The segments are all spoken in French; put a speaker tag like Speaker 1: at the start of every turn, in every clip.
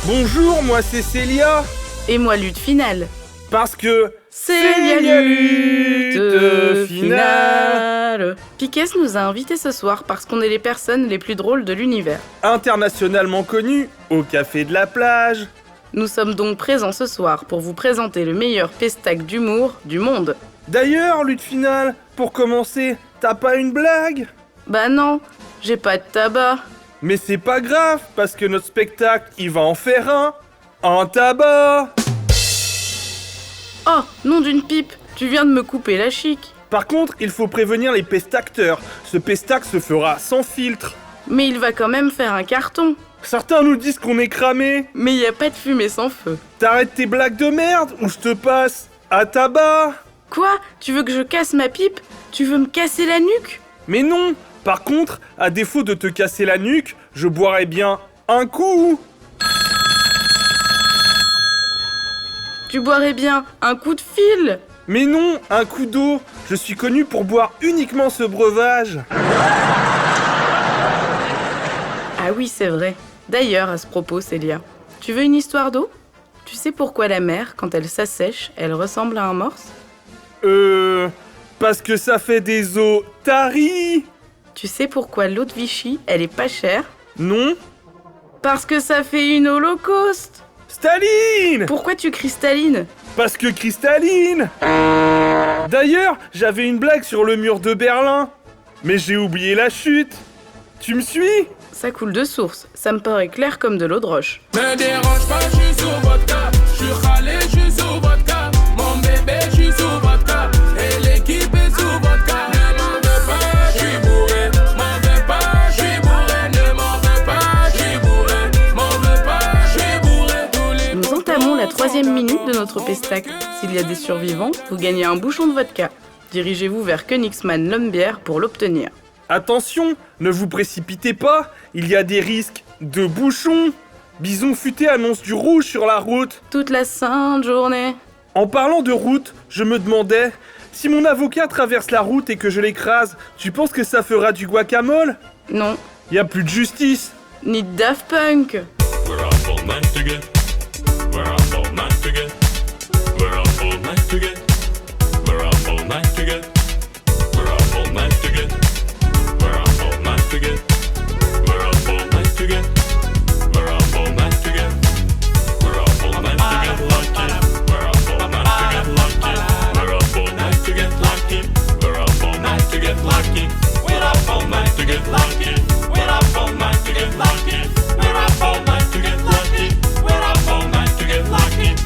Speaker 1: Bonjour, moi c'est Célia.
Speaker 2: Et moi, lutte finale.
Speaker 1: Parce que...
Speaker 2: Célia lutte finale. Piquet nous a invités ce soir parce qu'on est les personnes les plus drôles de l'univers.
Speaker 1: Internationalement connu, au café de la plage.
Speaker 2: Nous sommes donc présents ce soir pour vous présenter le meilleur pestac d'humour du monde.
Speaker 1: D'ailleurs, lutte finale, pour commencer, t'as pas une blague?
Speaker 2: Bah non, j'ai pas de tabac.
Speaker 1: Mais c'est pas grave, parce que notre spectacle, il va en faire un tabac.
Speaker 2: Oh, nom d'une pipe, tu viens de me couper la chic.
Speaker 1: Par contre, il faut prévenir les pestacteurs. Ce pestac se fera sans filtre.
Speaker 2: Mais il va quand même faire un carton.
Speaker 1: Certains nous disent qu'on est cramé.
Speaker 2: Mais y a pas de fumée sans feu.
Speaker 1: T'arrêtes tes blagues de merde ou je te passe à tabac.
Speaker 2: Quoi? Tu veux que je casse ma pipe? Tu veux me casser la nuque?
Speaker 1: Mais non. Par contre, à défaut de te casser la nuque, je boirais bien un coup.
Speaker 2: Tu boirais bien un coup de fil?
Speaker 1: Mais non, un coup d'eau. Je suis connu pour boire uniquement ce breuvage.
Speaker 2: Ah oui, c'est vrai. D'ailleurs, à ce propos, Célia, tu veux une histoire d'eau? Tu sais pourquoi la mer, quand elle s'assèche, elle ressemble à un morse?
Speaker 1: Parce que ça fait des eaux taries.
Speaker 2: Tu sais pourquoi l'eau de Vichy, elle est pas chère?
Speaker 1: Non.
Speaker 2: Parce que ça fait une holocauste.
Speaker 1: Staline!
Speaker 2: Pourquoi tu cries Staline?
Speaker 1: Parce que cristalline! D'ailleurs, j'avais une blague sur le mur de Berlin. Mais j'ai oublié la chute. Tu me suis?
Speaker 2: Ça coule de source, ça me paraît clair comme de l'eau de roche.
Speaker 3: Me dérange pas, je suis sous vodka. Je suis râlé, je suis sous vodka. Mon bébé, je suis sous vodka. Et l'équipe est sous vodka. Ne m'en veux pas, je suis bourré. M'en veux pas, je suis bourré. Ne m'en veux pas, je suis bourré. M'en veux pas, je suis bourré. Tous les
Speaker 2: Nous entamons la 3e minute de notre pestac. S'il y a des survivants, vous gagnez un bouchon de vodka. Dirigez-vous vers Königsmann Lombière pour l'obtenir.
Speaker 1: Attention, ne vous précipitez pas, il y a des risques de bouchons. Bison futé annonce du rouge sur la route.
Speaker 2: Toute la sainte journée.
Speaker 1: En parlant de route, je me demandais, si mon avocat traverse la route et que je l'écrase, tu penses que ça fera du guacamole?
Speaker 2: Non,
Speaker 1: Y a plus de justice.
Speaker 2: ni de Daft Punk.
Speaker 4: We're up all night together. We're up all night together. We're up all night together. We're up all night together. We're up all night together. We're up all night together. We're up all night together. We're up all night together. We're up all night together lucky. We're up all night together lucky. We're up all night together lucky. We're up all night together lucky. We're up all night together lucky. We're up all night together lucky. We're up all night together lucky. We're up all night together lucky.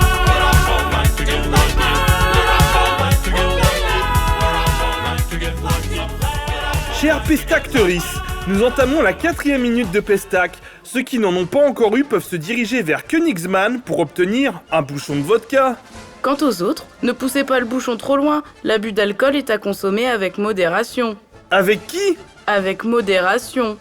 Speaker 4: We're up all night together lucky. We're up all night together lucky. We're up all night together lucky.
Speaker 1: Chers pestacteuris, nous entamons la 4e minute de pestac. Ceux qui n'en ont pas encore eu peuvent se diriger vers Königsmann pour obtenir un bouchon de vodka.
Speaker 2: Quant aux autres, ne poussez pas le bouchon trop loin. L'abus d'alcool est à consommer avec modération.
Speaker 1: Avec qui?
Speaker 2: Avec modération.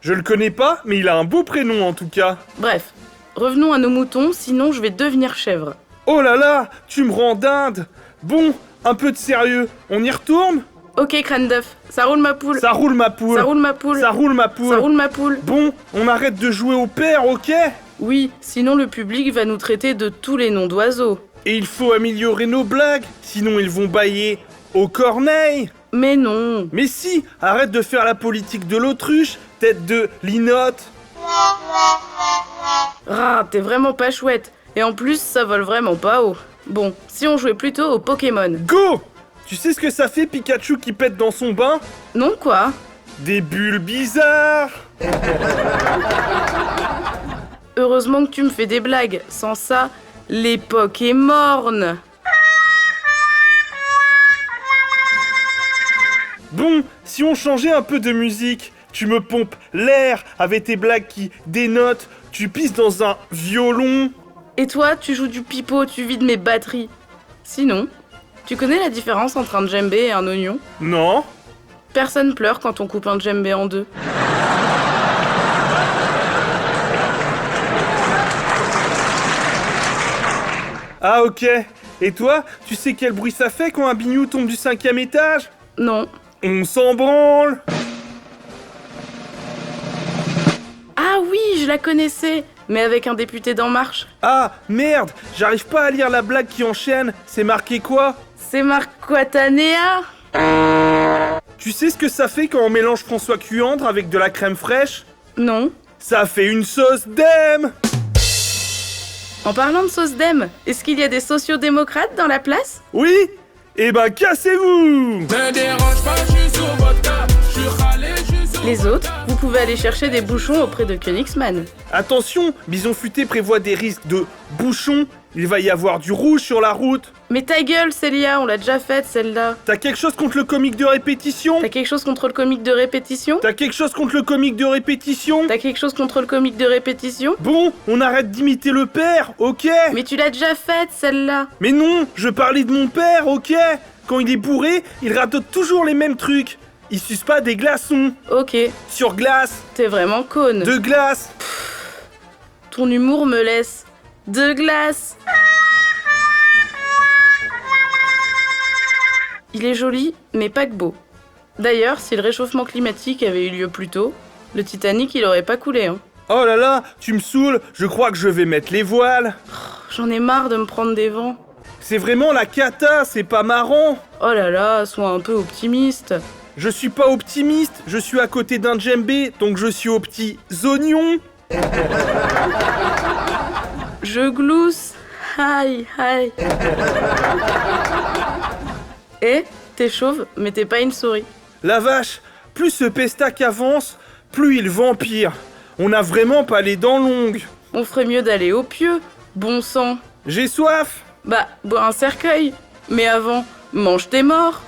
Speaker 1: Je le connais pas, mais il a un beau prénom en tout cas.
Speaker 2: Bref, revenons à nos moutons, sinon je vais devenir chèvre.
Speaker 1: Oh là là, tu me rends dinde. Bon, un peu de sérieux, on y retourne?
Speaker 2: Ok, crâne d'œuf, ça roule ma poule.
Speaker 1: Ça roule ma poule.
Speaker 2: Ça roule ma poule.
Speaker 1: Ça roule ma poule.
Speaker 2: Ça roule ma poule.
Speaker 1: Bon, on arrête de jouer au père, ok?
Speaker 2: Oui, sinon le public va nous traiter de tous les noms d'oiseaux.
Speaker 1: Et il faut améliorer nos blagues, sinon ils vont bailler au corneille.
Speaker 2: Mais non.
Speaker 1: Mais si, arrête de faire la politique de l'autruche, tête de linotte.
Speaker 2: Ah, t'es vraiment pas chouette. Et en plus, ça vole vraiment pas haut. Bon, si on jouait plutôt au Pokémon.
Speaker 1: Go! Tu sais ce que ça fait Pikachu qui pète dans son bain?
Speaker 2: Non quoi?
Speaker 1: Des bulles bizarres.
Speaker 2: Heureusement que tu me fais des blagues. Sans ça, l'époque est morne.
Speaker 1: Bon, si on changeait un peu de musique, tu me pompes l'air avec tes blagues qui dénotent, tu pisses dans un violon.
Speaker 2: Et toi, tu joues du pipeau, tu vides mes batteries. Sinon, tu connais la différence entre un djembé et un oignon?
Speaker 1: Non?
Speaker 2: Personne pleure quand on coupe un djembé en deux.
Speaker 1: Ah ok. Et toi, tu sais quel bruit ça fait quand un bignou tombe du 5e étage?
Speaker 2: Non.
Speaker 1: On s'en branle.
Speaker 2: Ah oui, je la connaissais, mais avec un député d'En Marche.
Speaker 1: Ah, merde, j'arrive pas à lire la blague qui enchaîne. C'est marqué quoi?
Speaker 2: C'est Marc Watanea.
Speaker 1: Tu sais ce que ça fait quand on mélange François Cuandre avec de la crème fraîche?
Speaker 2: Non.
Speaker 1: Ça fait une sauce d'em!
Speaker 2: En parlant de sauce d'em, est-ce qu'il y a des sociodémocrates dans la place?
Speaker 1: Oui? Eh ben cassez-vous!
Speaker 3: Me dérange pas, je suis sur vodka. Je suis râlé, je suis sur
Speaker 2: Les autres, vous pouvez aller chercher des bouchons auprès de Königsmann.
Speaker 1: Attention, Bison Futé prévoit des risques de bouchons. Il va y avoir du rouge sur la route.
Speaker 2: Mais ta gueule, Célia, on l'a déjà faite celle-là.
Speaker 1: T'as quelque chose contre le comique de répétition?
Speaker 2: T'as quelque chose contre le comique de répétition?
Speaker 1: T'as quelque chose contre le comique de répétition?
Speaker 2: T'as quelque chose contre le comique de répétition?
Speaker 1: Bon, on arrête d'imiter le père, ok?
Speaker 2: Mais tu l'as déjà faite celle-là.
Speaker 1: Mais non, je parlais de mon père, ok? Quand il est bourré, il ratote toujours les mêmes trucs. Il suce pas des glaçons.
Speaker 2: Ok,
Speaker 1: Sur glace.
Speaker 2: t'es vraiment conne.
Speaker 1: De glace.
Speaker 2: Ton humour me laisse. De glace. Il est joli, mais paquebot. D'ailleurs, si le réchauffement climatique avait eu lieu plus tôt, le Titanic il aurait pas coulé, hein.
Speaker 1: Oh là là, tu me saoules, je crois que je vais mettre les voiles.
Speaker 2: J'en ai marre de me prendre des vents.
Speaker 1: C'est vraiment la cata, c'est pas marrant.
Speaker 2: Oh là là, sois un peu optimiste.
Speaker 1: Je suis pas optimiste, je suis à côté d'un djembé, donc je suis aux petits oignons.
Speaker 2: Je glousse. Aïe, aïe. Eh, t'es chauve, mais t'es pas une souris.
Speaker 1: La vache, plus ce pestac avance, plus il vampire. On a vraiment pas les dents longues.
Speaker 2: On ferait mieux d'aller au pieu. Bon sang.
Speaker 1: J'ai soif.
Speaker 2: Bah, bois un cercueil. Mais avant, mange tes morts.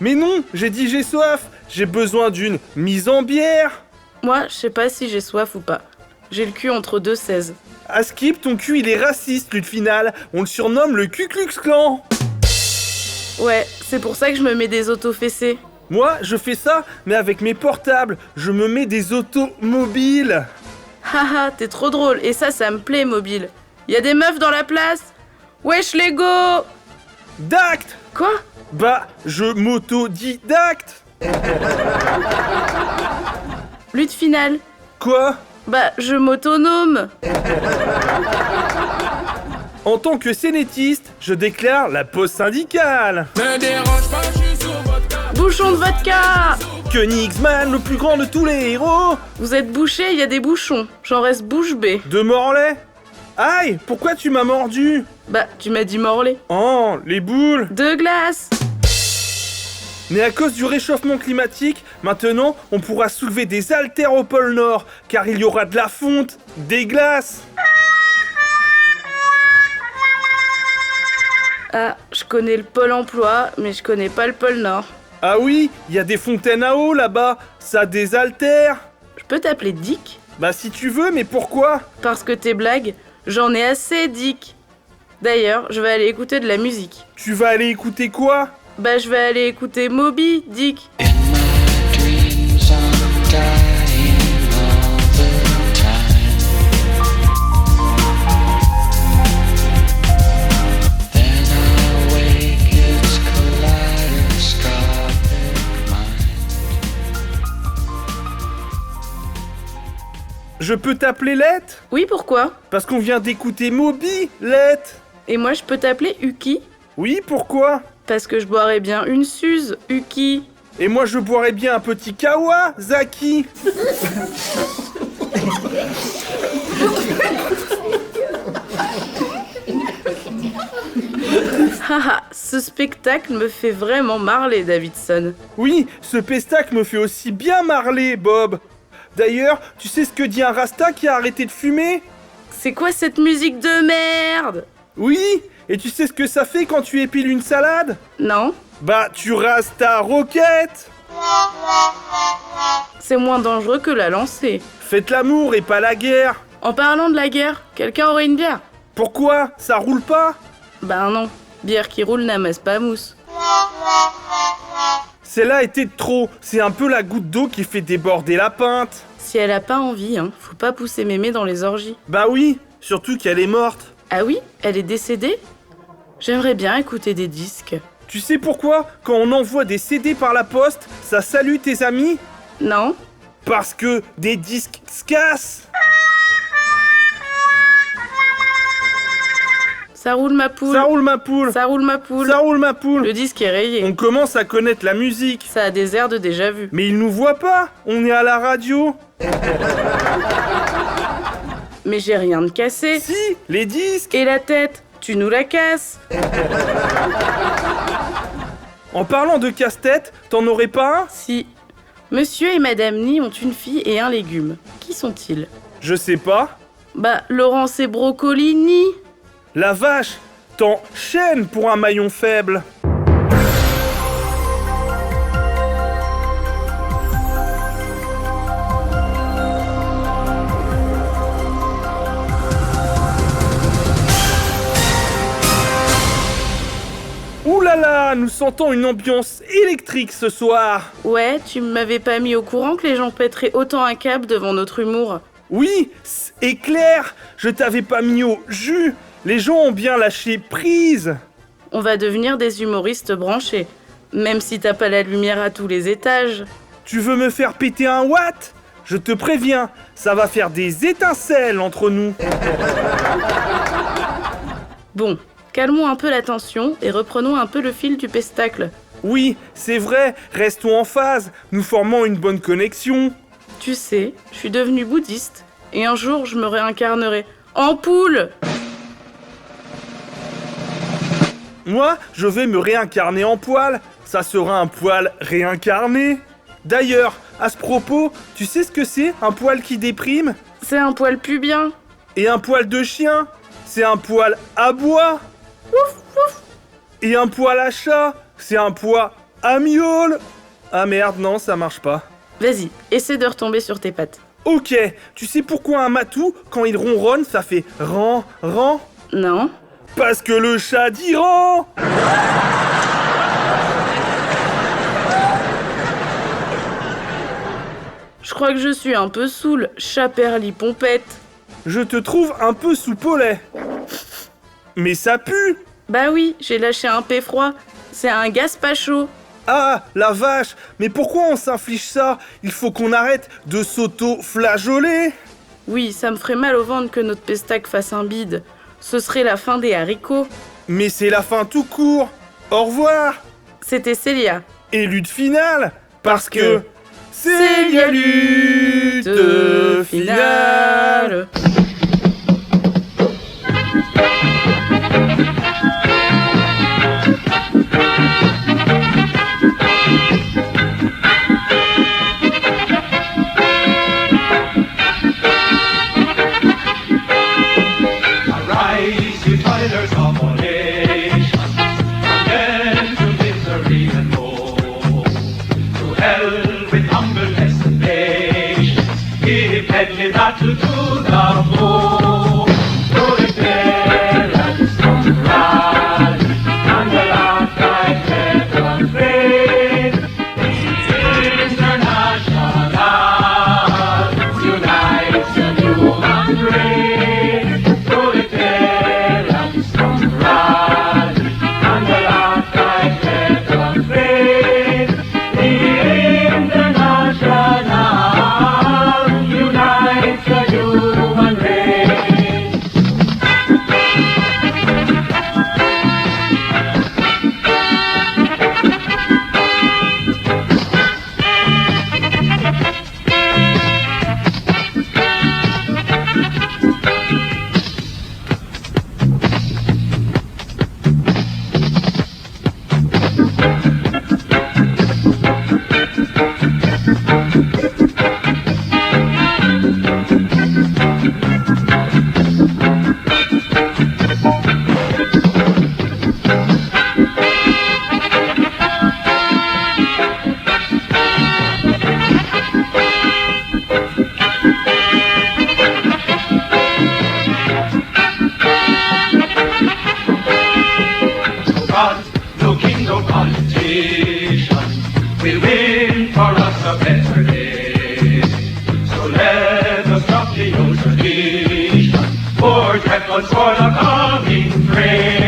Speaker 1: Mais non, j'ai dit j'ai soif. J'ai besoin d'une mise en bière.
Speaker 2: Moi, je sais pas si j'ai soif ou pas. J'ai le cul entre deux 16.
Speaker 1: À Skip, ton cul il est raciste, lutte finale. On le surnomme le Ku Klux Klan.
Speaker 2: Ouais, c'est pour ça que je me mets des auto-fessés.
Speaker 1: Moi, je fais ça, mais avec mes portables. Je me mets des automobiles.
Speaker 2: Haha, t'es trop drôle. Et ça me plaît, mobile. Y a des meufs dans la place? Wesh, les go!
Speaker 1: Dacte.
Speaker 2: Quoi?
Speaker 1: Bah, je m'autodidacte.
Speaker 2: Lutte finale.
Speaker 1: Quoi?
Speaker 2: Bah, je m'autonome.
Speaker 1: En tant que sénétiste, je déclare la pause syndicale.
Speaker 3: Me dérange pas, je suis sur vodka.
Speaker 2: Bouchon de vodka!
Speaker 1: Königsmann, le plus grand de tous les héros.
Speaker 2: Vous êtes bouché, y a des bouchons. J'en reste bouche bée.
Speaker 1: De Morlaix. Aïe, pourquoi tu m'as mordu?
Speaker 2: Bah, tu m'as dit morlaix.
Speaker 1: Oh, les boules.
Speaker 2: De glace!
Speaker 1: Mais à cause du réchauffement climatique, maintenant, on pourra soulever des haltères au pôle Nord, car il y aura de la fonte, des glaces.
Speaker 2: Ah, je connais le pôle emploi, mais je connais pas le pôle Nord.
Speaker 1: Ah oui, il y a des fontaines à eau là-bas, ça désaltère.
Speaker 2: Je peux t'appeler Dick?
Speaker 1: Bah si tu veux, mais pourquoi?
Speaker 2: Parce que tes blagues, j'en ai assez, Dick. D'ailleurs, je vais aller écouter de la musique.
Speaker 1: Tu vas aller écouter quoi?
Speaker 2: Bah, je vais aller écouter Moby, Dick.
Speaker 5: In my dreams, I'm dying all the time. Then I wake, it's kaleidoscopic mind.
Speaker 1: Je peux t'appeler Lette?
Speaker 2: Oui, pourquoi?
Speaker 1: Parce qu'on vient d'écouter Moby, Lette.
Speaker 2: Et moi, je peux t'appeler Uki?
Speaker 1: Oui, pourquoi?
Speaker 2: Parce que je boirais bien une Suze, Uki.
Speaker 1: Et moi je boirais bien un petit kawa, Zaki.
Speaker 2: Haha, ce spectacle me fait vraiment marrer, Davidson.
Speaker 1: Oui, ce pestac me fait aussi bien marler, Bob. D'ailleurs, tu sais ce que dit un rasta qui a arrêté de fumer?
Speaker 2: C'est quoi cette musique de merde?
Speaker 1: Oui, et tu sais ce que ça fait quand tu épiles une salade?
Speaker 2: Non?
Speaker 1: Bah, tu rases ta roquette.
Speaker 2: C'est moins dangereux que la lancer.
Speaker 1: Faites l'amour et pas la guerre.
Speaker 2: En parlant de la guerre, quelqu'un aurait une bière?
Speaker 1: Pourquoi? Ça roule pas?
Speaker 2: Ben non, bière qui roule n'amasse pas mousse.
Speaker 1: Celle-là était de trop, c'est un peu la goutte d'eau qui fait déborder la pinte.
Speaker 2: Si elle a pas envie, hein, faut pas pousser mémé dans les orgies.
Speaker 1: Bah oui, surtout qu'elle est morte.
Speaker 2: Ah oui? Elle est décédée? J'aimerais bien écouter des disques.
Speaker 1: Tu sais pourquoi, quand on envoie des CD par la poste, ça salue tes amis?
Speaker 2: Non?
Speaker 1: Parce que des disques se cassent.
Speaker 2: Ça roule ma poule.
Speaker 1: Ça roule ma poule.
Speaker 2: Ça roule ma poule.
Speaker 1: Ça roule ma poule.
Speaker 2: Le disque est rayé.
Speaker 1: On commence à connaître la musique.
Speaker 2: Ça a des airs de déjà vu.
Speaker 1: Mais ils nous voient pas. On est à la radio.
Speaker 2: Mais j'ai rien de cassé.
Speaker 1: Si, les disques.
Speaker 2: Et la tête, tu nous la casses.
Speaker 1: En parlant de casse-tête, t'en aurais pas un?
Speaker 2: Si. Monsieur et Madame Ni ont une fille et un légume. Qui sont-ils?
Speaker 1: Je sais pas.
Speaker 2: Bah, Laurence et Brocolini.
Speaker 1: La vache, t'enchaînes pour un maillon faible. Ouh là là, nous sentons une ambiance électrique ce soir.
Speaker 2: Ouais, tu m'avais pas mis au courant que les gens pèteraient autant un câble devant notre humour.
Speaker 1: Oui, c'est clair, je t'avais pas mis au jus. Les gens ont bien lâché prise.
Speaker 2: On va devenir des humoristes branchés, même si t'as pas la lumière à tous les étages.
Speaker 1: Tu veux me faire péter un watt? Je te préviens, ça va faire des étincelles entre nous.
Speaker 2: Bon, calmons un peu la tension et reprenons un peu le fil du pestacle.
Speaker 1: Oui, c'est vrai, restons en phase, nous formons une bonne connexion.
Speaker 2: Tu sais, je suis devenue bouddhiste, et un jour je me réincarnerai en poule.
Speaker 1: Moi, je vais me réincarner en poil, ça sera un poil réincarné. D'ailleurs, à ce propos, tu sais ce que c'est un poil qui déprime?
Speaker 2: C'est un poil pubien.
Speaker 1: Et un poil de chien, c'est un poil à bois.
Speaker 2: Ouf, ouf.
Speaker 1: Et un poil à chat, c'est un poil à miaule. Ah merde, non, ça marche pas.
Speaker 2: Vas-y, essaie de retomber sur tes pattes.
Speaker 1: Ok, tu sais pourquoi un matou, quand il ronronne, ça fait ran, ran?
Speaker 2: Non?
Speaker 1: Parce que le chat d'Iran!
Speaker 2: Je crois que je suis un peu saoul, chaperli-pompette.
Speaker 1: Je te trouve un peu soupolé. Mais ça pue!
Speaker 2: Bah oui, j'ai lâché un pet froid. C'est un gazpacho.
Speaker 1: Ah, la vache! Mais pourquoi on s'inflige ça? Il faut qu'on arrête de s'auto-flageoler!
Speaker 2: Oui, ça me ferait mal au ventre que notre pestac fasse un bide. Ce serait la fin des haricots.
Speaker 1: Mais c'est la fin tout court! Au revoir!
Speaker 2: C'était Célia.
Speaker 1: Et lutte finale! Parce que...
Speaker 2: C'est
Speaker 1: la lutte finale!
Speaker 4: Arise, you toilers of all nations, condemned to misery and woe. To hell with humbleness and patience, give deadly battle to the foe. Proletariat, strong rise, and the loud cry set unafraid. International unites the human race. Proletariat, strong rise, and the loud cry set unafraid. The International unites the human race. God, no king, no politician will win for us a better day. So let us drop the old tradition, forge weapons for the coming fray.